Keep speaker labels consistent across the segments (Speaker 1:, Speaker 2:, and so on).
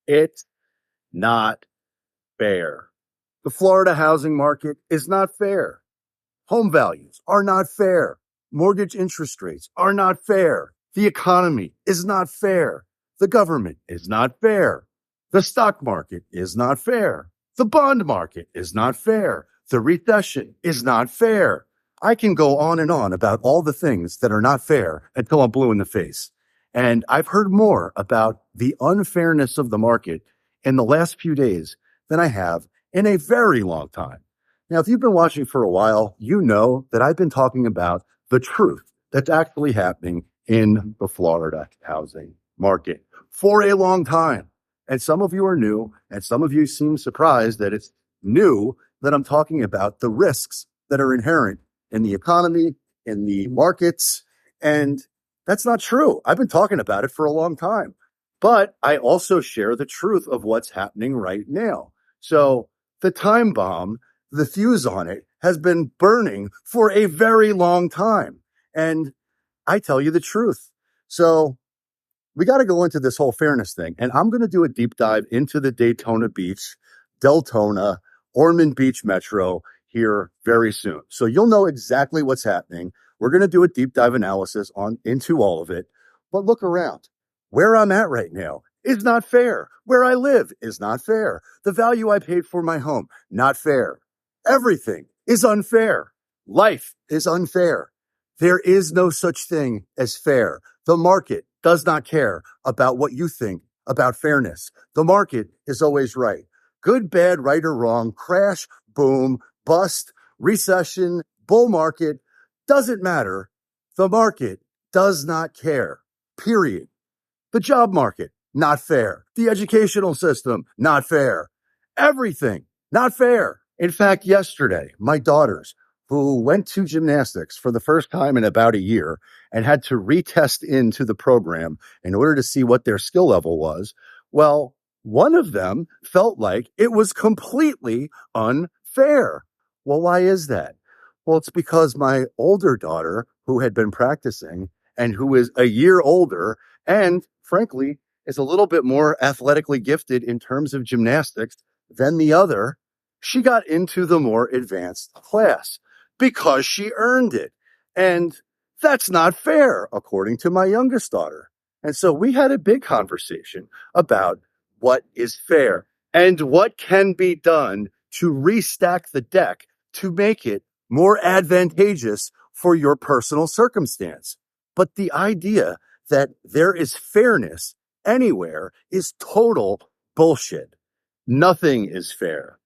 Speaker 1: It's not fair. The Florida housing market is not fair. Home values are not fair. Mortgage interest rates are not fair. The economy is not fair. The government is not fair. The stock market is not fair. The bond market is not fair. The recession is not fair. I can go on and on about all the things that are not fair until I'm blue in the face. And I've heard more about the unfairness of the market in the last few days than I have in a very long time. Now, if you've been watching for a while, you know that I've been talking about the truth that's actually happening in the Florida housing market for a long time. And some of you are new, and some of you seem surprised that it's new that I'm talking about the risks that are inherent in the economy, in the markets. And that's not true. I've been talking about it for a long time. But I also share the truth of what's happening right now. So the time bomb, the fuse on it, has been burning for a very long time. And I tell you the truth. So we got to go into this whole fairness thing. And I'm going to do a deep dive into the Daytona Beach, Deltona, Ormond Beach Metro here very soon. So you'll know exactly what's happening. We're going to do a deep dive analysis into all of it. But look around. Where I'm at right now is not fair. Where I live is not fair. The value I paid for my home, not fair. Everything is unfair. Life is unfair. There is no such thing as fair. The market does not care about what you think about fairness. The market is always right. Good, bad, right, or wrong, crash, boom, bust, recession, bull market, doesn't matter. The market does not care. Period. The job market, not fair. The educational system, not fair. Everything, not fair. In fact, yesterday, my daughters, who went to gymnastics for the first time in about a year and had to retest into the program in order to see what their skill level was, well, one of them felt like it was completely unfair. Well, why is that? Well, it's because my older daughter, who had been practicing and who is a year older and, frankly, is a little bit more athletically gifted in terms of gymnastics than the other, she got into the more advanced class because she earned it. And that's not fair, according to my youngest daughter. And so we had a big conversation about what is fair and what can be done to restack the deck to make it more advantageous for your personal circumstance. But the idea that there is fairness anywhere is total bullshit. Nothing is fair.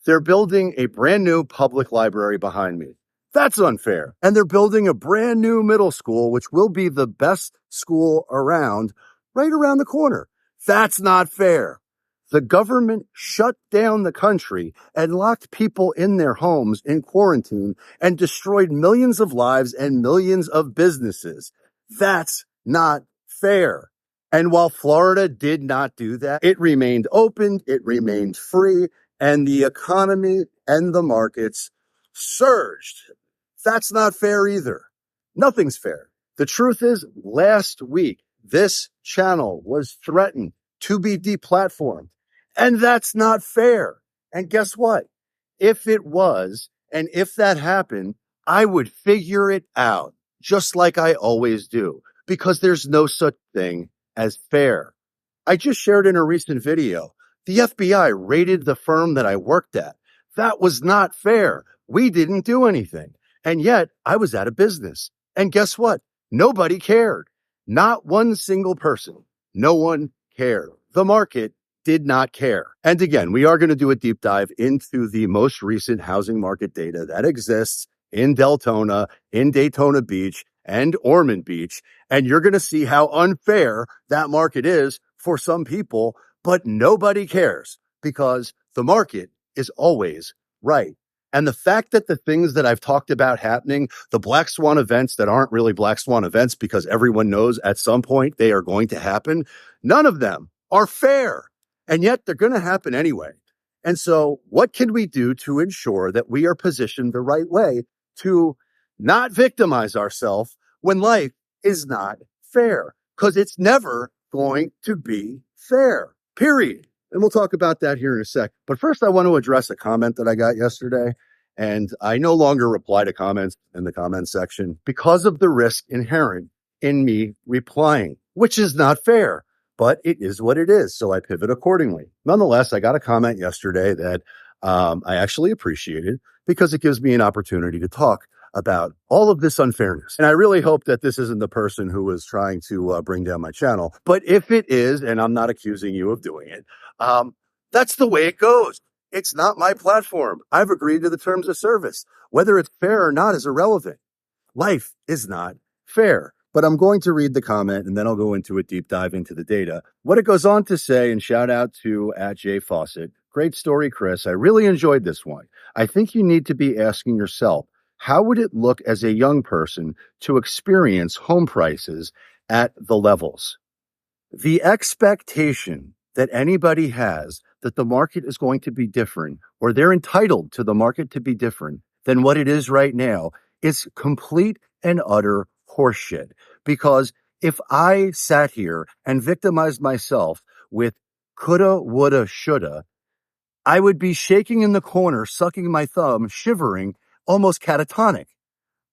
Speaker 1: They're building a brand new public library behind me. That's unfair. And they're building a brand new middle school, which will be the best school around, right around the corner. That's not fair. The government shut down the country and locked people in their homes in quarantine and destroyed millions of lives and millions of businesses. That's not fair. And while Florida did not do that, it remained open, it remained free, and the economy and the markets surged. That's not fair either. Nothing's fair. The truth is, last week, this channel was threatened to be deplatformed. And that's not fair. And guess what? If it was, and if that happened, I would figure it out, just like I always do, because there's no such thing as fair. I just shared in a recent video, the FBI raided the firm that I worked at. That was not fair. We didn't do anything. And yet I was out of business. And guess what? Nobody cared. Not one single person. No one cared. The market did not care. And again, we are going to do a deep dive into the most recent housing market data that exists in Deltona, in Daytona Beach, and Ormond Beach. And you're going to see how unfair that market is for some people, but nobody cares because the market is always right. And the fact that the things that I've talked about happening, the black swan events that aren't really black swan events because everyone knows at some point they are going to happen, none of them are fair. And yet they're going to happen anyway. And so what can we do to ensure that we are positioned the right way to not victimize ourselves when life is not fair? Because it's never going to be fair, period. And we'll talk about that here in a sec. But first, I want to address a comment that I got yesterday. And I no longer reply to comments in the comment section because of the risk inherent in me replying, which is not fair, but it is what it is. So I pivot accordingly. Nonetheless, I got a comment yesterday that I actually appreciated because it gives me an opportunity to talk about all of this unfairness. And I really hope that this isn't the person who was trying to bring down my channel. But if it is, and I'm not accusing you of doing it, that's the way it goes. It's not my platform. I've agreed to the terms of service. Whether it's fair or not is irrelevant. Life is not fair. But I'm going to read the comment and then I'll go into a deep dive into the data. What it goes on to say, and shout out to @JFawcett. Great story, Chris. I really enjoyed this one. I think you need to be asking yourself, how would it look as a young person to experience home prices at the levels? The expectation that anybody has that the market is going to be different, or they're entitled to the market to be different than what it is right now, is complete and utter horseshit. Because if I sat here and victimized myself with coulda, woulda, shoulda, I would be shaking in the corner, sucking my thumb, shivering, almost catatonic.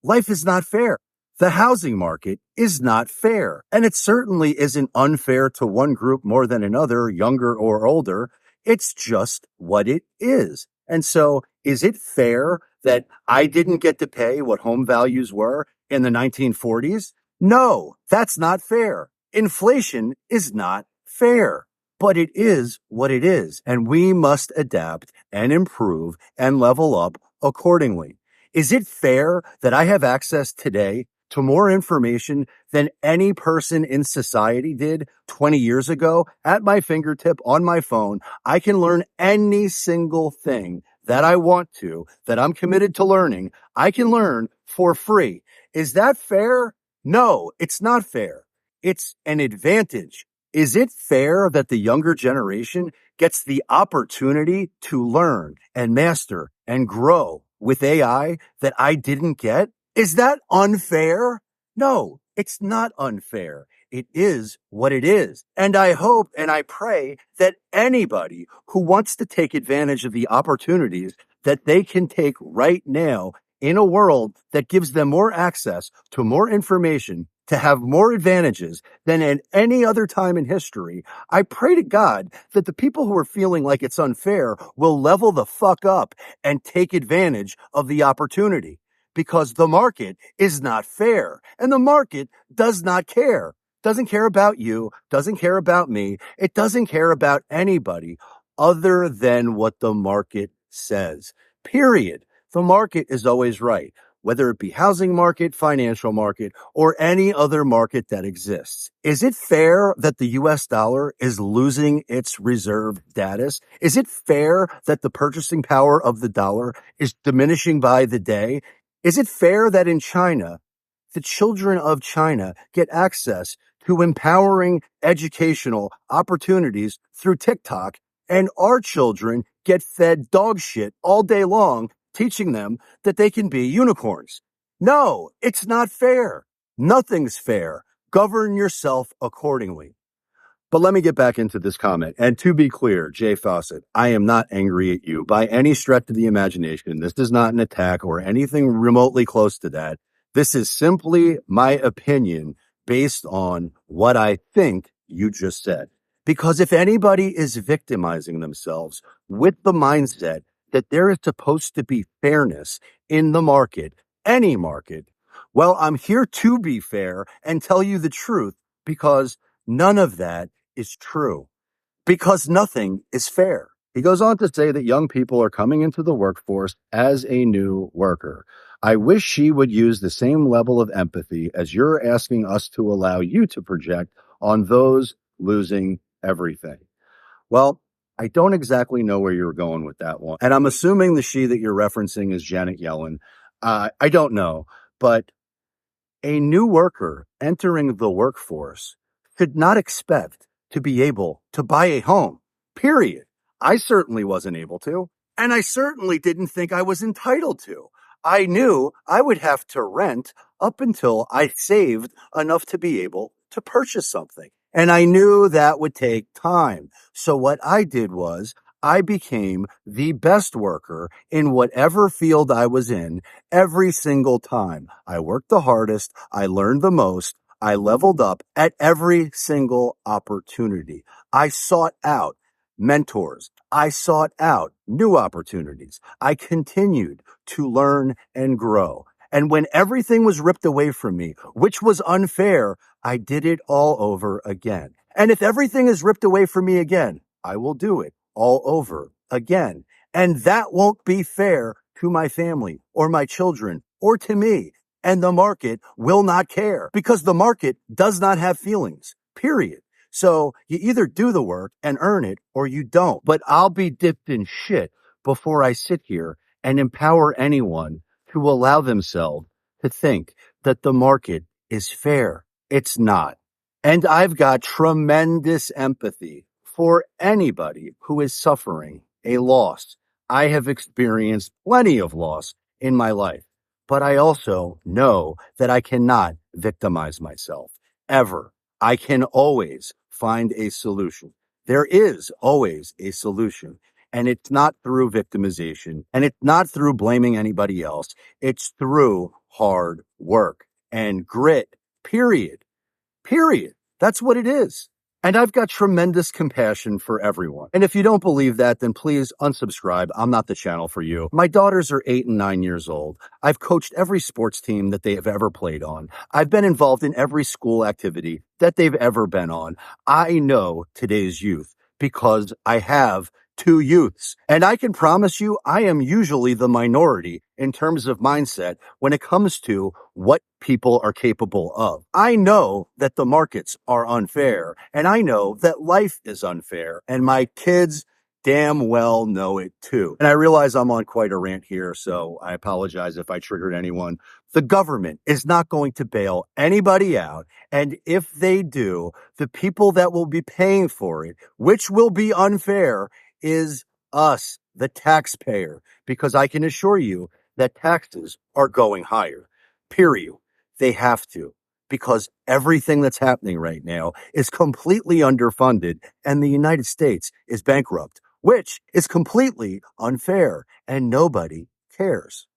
Speaker 1: Life is not fair. The housing market is not fair. And it certainly isn't unfair to one group more than another, younger or older. It's just what it is. And so is it fair that I didn't get to pay what home values were in the 1940s? No, that's not fair. Inflation is not fair. But it is what it is. And we must adapt and improve and level up accordingly. Is it fair that I have access today to more information than any person in society did 20 years ago at my fingertip on my phone? I can learn any single thing that I want to, that I'm committed to learning. I can learn for free. Is that fair? No, it's not fair. It's an advantage. Is it fair that the younger generation gets the opportunity to learn and master and grow with AI that I didn't get? Is that unfair? No, it's not unfair. It is what it is. And I hope and I pray that anybody who wants to take advantage of the opportunities that they can take right now in a world that gives them more access to more information, to have more advantages than at any other time in history, I pray to God that the people who are feeling like it's unfair will level the fuck up and take advantage of the opportunity, because the market is not fair and the market does not care. Doesn't care about you, doesn't care about me. It doesn't care about anybody other than what the market says. Period. The market is always right, whether it be housing market, financial market, or any other market that exists. Is it fair that the US dollar is losing its reserve status? Is it fair that the purchasing power of the dollar is diminishing by the day? Is it fair that in China, the children of China get access to empowering educational opportunities through TikTok, and our children get fed dog shit all day long, teaching them that they can be unicorns? No, it's not fair. Nothing's fair. Govern yourself accordingly. But let me get back into this comment. And to be clear, Jay Fawcett, I am not angry at you by any stretch of the imagination. This is not an attack or anything remotely close to that. This is simply my opinion based on what I think you just said. Because if anybody is victimizing themselves with the mindset that there is supposed to be fairness in the market, any market, well, I'm here to be fair and tell you the truth, because none of that is true, because nothing is fair. He goes on to say that young people are coming into the workforce as a new worker. I wish she would use the same level of empathy as you're asking us to allow you to project on those losing everything. Well, I don't exactly know where you're going with that one. And I'm assuming the she that you're referencing is Janet Yellen. I don't know, but a new worker entering the workforce should not expect to be able to buy a home, period. I certainly wasn't able to, and I certainly didn't think I was entitled to. I knew I would have to rent up until I saved enough to be able to purchase something. And I knew that would take time. So what I did was I became the best worker in whatever field I was in every single time. I worked the hardest. I learned the most. I leveled up at every single opportunity. I sought out mentors. I sought out new opportunities. I continued to learn and grow. And when everything was ripped away from me, which was unfair, I did it all over again. And if everything is ripped away from me again, I will do it all over again. And that won't be fair to my family or my children or to me. And the market will not care because the market does not have feelings, period. So you either do the work and earn it or you don't. But I'll be dipped in shit before I sit here and empower anyone to allow themselves to think that the market is fair. It's not. And I've got tremendous empathy for anybody who is suffering a loss. I have experienced plenty of loss in my life, but I also know that I cannot victimize myself ever. I can always find a solution. There is always a solution. And it's not through victimization and it's not through blaming anybody else. It's through hard work and grit, period. Period. That's what it is. And I've got tremendous compassion for everyone. And if you don't believe that, then please unsubscribe. I'm not the channel for you. My daughters are 8 and 9 years old. I've coached every sports team that they have ever played on. I've been involved in every school activity that they've ever been on. I know today's youth because I have 2 youths. And I can promise you, I am usually the minority in terms of mindset when it comes to what people are capable of. I know that the markets are unfair, and I know that life is unfair, and my kids damn well know it too. And I realize I'm on quite a rant here, so I apologize if I triggered anyone. The government is not going to bail anybody out, and if they do, the people that will be paying for it, which will be unfair, is us, the taxpayer, because I can assure you that taxes are going higher, period. They have to, because everything that's happening right now is completely underfunded and the United States is bankrupt, which is completely unfair and nobody cares.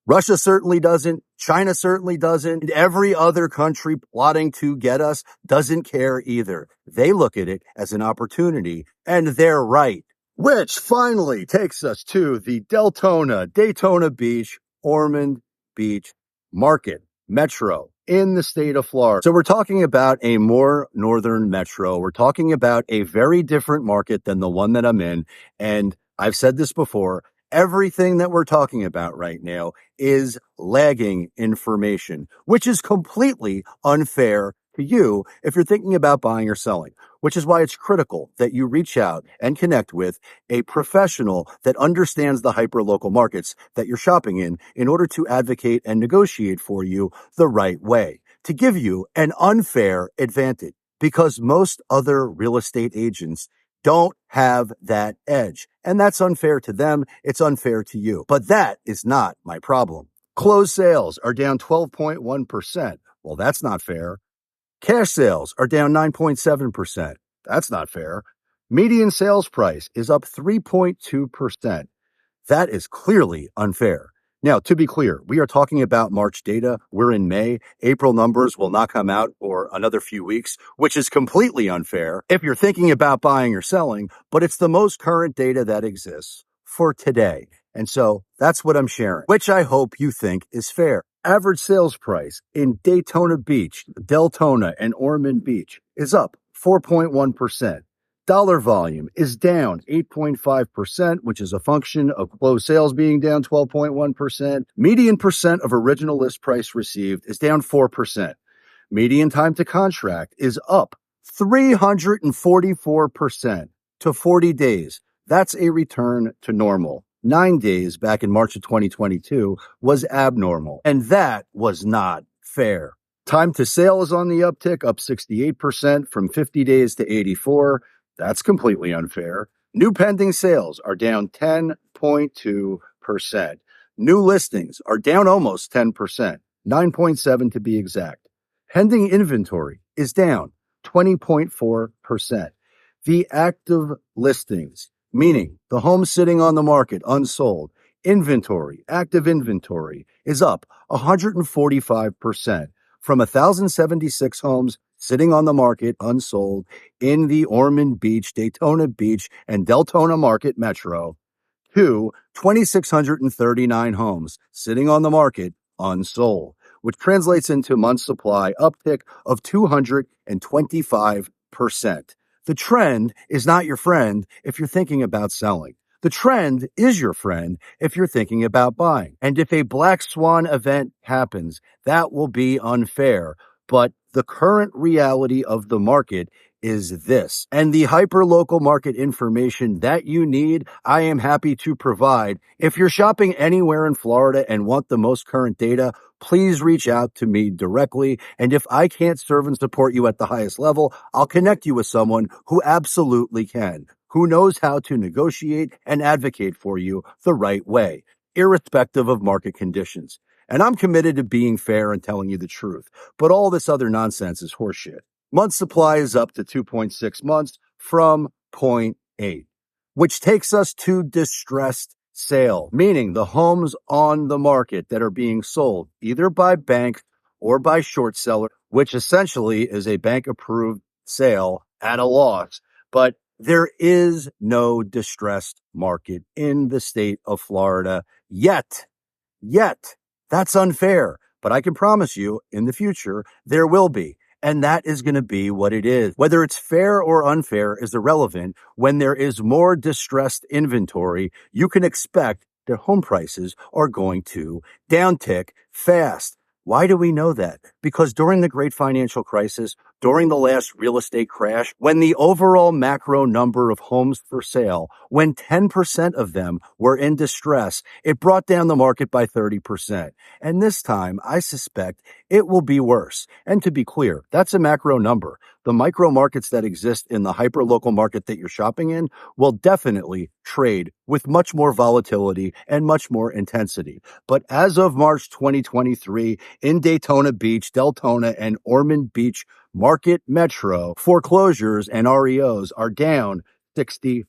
Speaker 1: Russia certainly doesn't. China certainly doesn't. And every other country plotting to get us doesn't care either. They look at it as an opportunity, and they're right. Which finally takes us to the Daytona Beach, Ormond Beach Market Metro in the state of Florida. So we're talking about a more northern metro. We're talking about a very different market than the one that I'm in. And I've said this before, everything that we're talking about right now is lagging information, which is completely unfair to you if you're thinking about buying or selling, which is why it's critical that you reach out and connect with a professional that understands the hyper-local markets that you're shopping in order to advocate and negotiate for you the right way, to give you an unfair advantage, because most other real estate agents don't have that edge. And that's unfair to them. It's unfair to you. But that is not my problem. Closed sales are down 12.1%. Well, that's not fair. Cash sales are down 9.7%. That's not fair. Median sales price is up 3.2%. That is clearly unfair. Now, to be clear, we are talking about March data. We're in May. April numbers will not come out for another few weeks, which is completely unfair if you're thinking about buying or selling, but it's the most current data that exists for today. And so that's what I'm sharing, which I hope you think is fair. Average sales price in Daytona Beach, Deltona, and Ormond Beach is up 4.1%. Dollar volume is down 8.5%, which is a function of closed sales being down 12.1%. Median percent of original list price received is down 4%. Median time to contract is up 344% to 40 days. That's a return to normal. 9 days back in March of 2022 was abnormal, and that was not fair. Time to sale is on the uptick, up 68% from 50 days to 84. That's completely unfair. New pending sales are down 10.2%. New listings are down almost 10%, 9.7 to be exact. Pending inventory is down 20.4%. The active listings, meaning the homes sitting on the market unsold, active inventory, is up 145% from 1,076 homes sitting on the market unsold in the Ormond Beach, Daytona Beach, and Deltona Market Metro to 2,639 homes sitting on the market unsold, which translates into month supply uptick of 225%. The trend is not your friend if you're thinking about selling. The trend is your friend if you're thinking about buying. And if a black swan event happens, that will be unfair. But the current reality of the market is this. And the hyper-local market information that you need, I am happy to provide. If you're shopping anywhere in Florida and want the most current data, please reach out to me directly. And if I can't serve and support you at the highest level, I'll connect you with someone who absolutely can, who knows how to negotiate and advocate for you the right way, irrespective of market conditions. And I'm committed to being fair and telling you the truth. But all this other nonsense is horseshit. Month supply is up to 2.6 months from 0.8, which takes us to distressed sale, meaning the homes on the market that are being sold either by banks or by short seller, which essentially is a bank-approved sale at a loss. But there is no distressed market in the state of Florida yet. That's unfair. But I can promise you in the future, there will be. And that is going to be what it is. Whether it's fair or unfair is irrelevant. When there is more distressed inventory, you can expect that home prices are going to downtick fast. Why do we know that? Because during the great financial crisis, during the last real estate crash, when the overall macro number of homes for sale, when 10% of them were in distress, it brought down the market by 30%. And this time, I suspect it will be worse. And to be clear, that's a macro number. The micro markets that exist in the hyper-local market that you're shopping in will definitely trade with much more volatility and much more intensity. But as of March 2023, in Daytona Beach, Deltona, and Ormond Beach Market Metro, foreclosures and REOs are down 60%.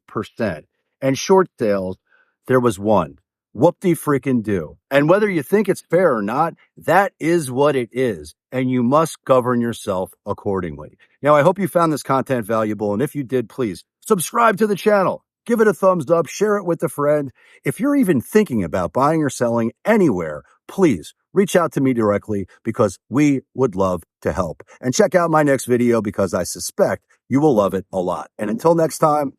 Speaker 1: And short sales, there was one. Whoop-de-freaking-do. And whether you think it's fair or not, that is what it is. And you must govern yourself accordingly. Now, I hope you found this content valuable. And if you did, please subscribe to the channel. Give it a thumbs up. Share it with a friend. If you're even thinking about buying or selling anywhere, please reach out to me directly because we would love to help. And check out my next video because I suspect you will love it a lot. And until next time,